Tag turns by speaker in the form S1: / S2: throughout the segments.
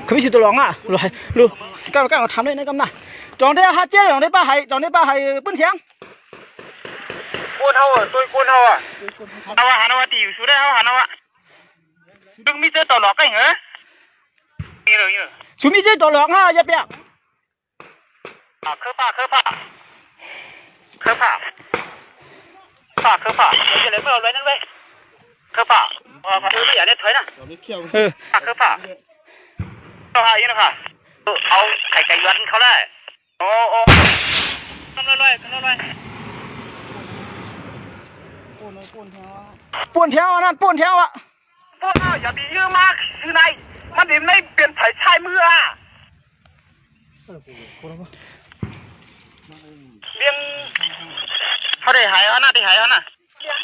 S1: không biết tôi lòng à rồi luôn các bạn thắm lên đấy cầm nào chọn đây hai chiếc chọn đây ba hai bún sáng
S2: quân hậu à tôi quân hậu à Hà Nội tỷ số đây Hà Nội đừng mi chơi tàu lọt cái hả
S1: xuống mi chơi tàu lọt ha giáp bẹo
S2: khớp phạ giờ lấy vào lấy nó vậy khớp phạ phải bây giờ để thấy nè khớp phạ tao hai nữa hảเอาไข่ย้อนเขาได้โอ้ทำเลย
S1: ป่วนแถวนั่นป่วนแถวอ่ะ
S2: อย่าดีเยอะมากคือไหนมันดิไม่เปลี่ยนไผ่ชายมืออ่ะเลี้ยงเขาได้หายเขาน่ะได้หายเขาน่ะเลี้ยง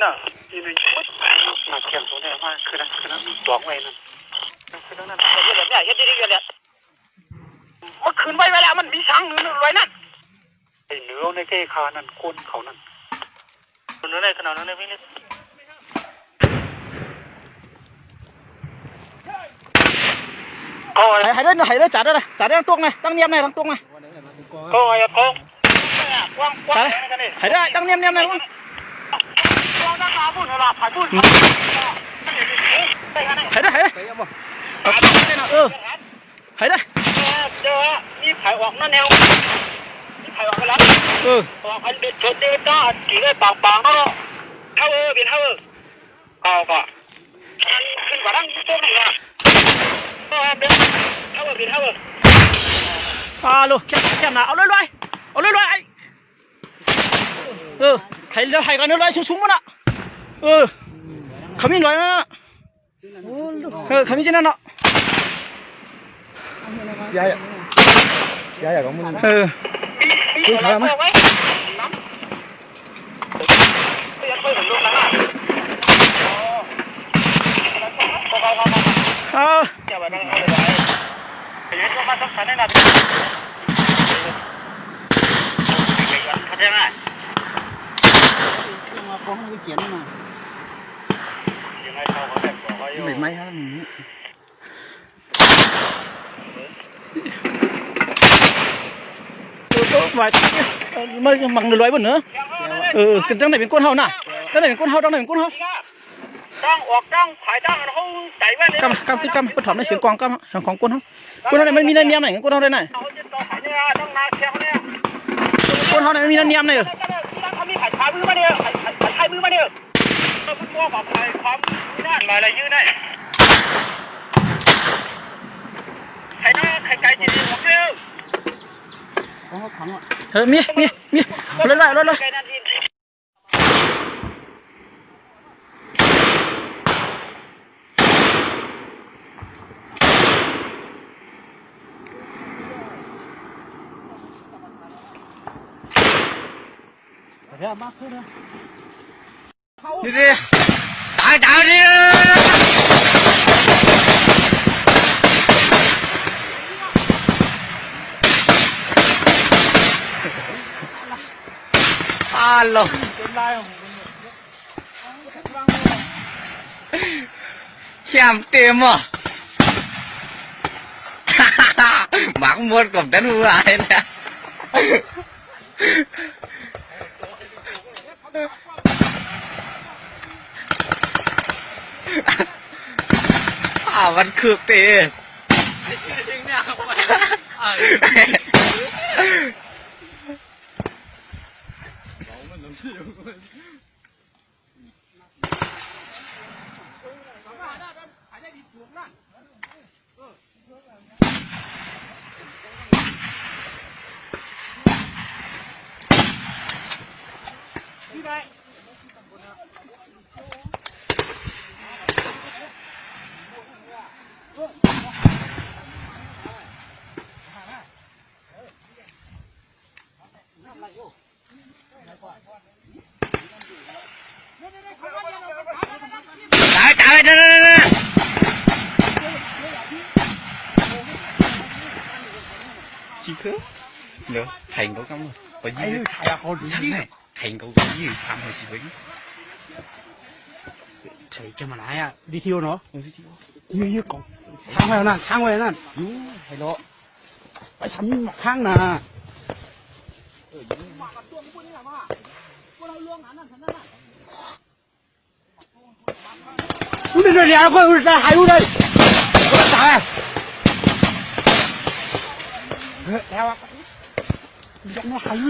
S2: น่ะทีนึงมาเขียนตัวเนี่ยว่าคือนั่นบอกไว้นั่นคือนั่นแบบนี้ยังดีๆเลยเมื่อคืนไว้แล้วมันมีช้างหนึ่งไว้นั่นไอ้เนื้อในแก่ขานั่นคนเขานั่นคนนั้นในขนาดนั้นไม่เนี่ย
S1: hãy đấy trả đây đang tuông này đang niêm này đang tuông này
S2: hãy
S1: đấy đang niêm này luôn hãy đấy hãy đấy
S2: นี่ไผ่ออกนั่นแนวนี่ไผ่ออกไปแล้วออกอันเด็ดเด็ดได้กี่ได้ปางๆเนาะเท่าเป็นเท่าก็ขึ้นกว่าดั้งตัวนี่ละ
S1: alo kẹp nào ao lôi thầy còn lôi xuống mất ạ khám in lôi nữa khám in trên nó
S3: dạ có muốn
S1: cứ khám á mày may ha vài mới bằng được lưới bẩn nữa cái trong nàyเป็นก้นเฮาน่ะtrong nàyเป็นก้นเฮาđangออกดังขายดังเขาใจไว้เลยกำปฐมในเสียงกวางของก้นเฮาก้นเฮาเนี่ยมันมีน้ำเนียมไหนก้นเฮาได้ไหนก้นเฮาเนี่ยมันมีน้ำเนียมไหน
S2: เขามีไข่ชายมือมาเนี่ยไข่ชายมือมาเนี่ยเราพูดว่าแบบไข่ความน่าอะไรยืดได้ไข่ไก่จีนหมดเร็ว
S1: มีเลย
S3: đi đi đợi đi alo xem tiền mà bắn muôn cầm đánh hư ai nèมันคืบตีจริงเนี่ยTrời trời trời chi khứ nữa thành cậu không có gì thành cậu gì tham hay gì vậy
S4: 谁这么来呀？你听我喏，你搞仓位นั่น仓位นั่นยูไฮโลไปทำข้างน่ะ我这2块50还有嘞，我咋办？来吧，你那还有。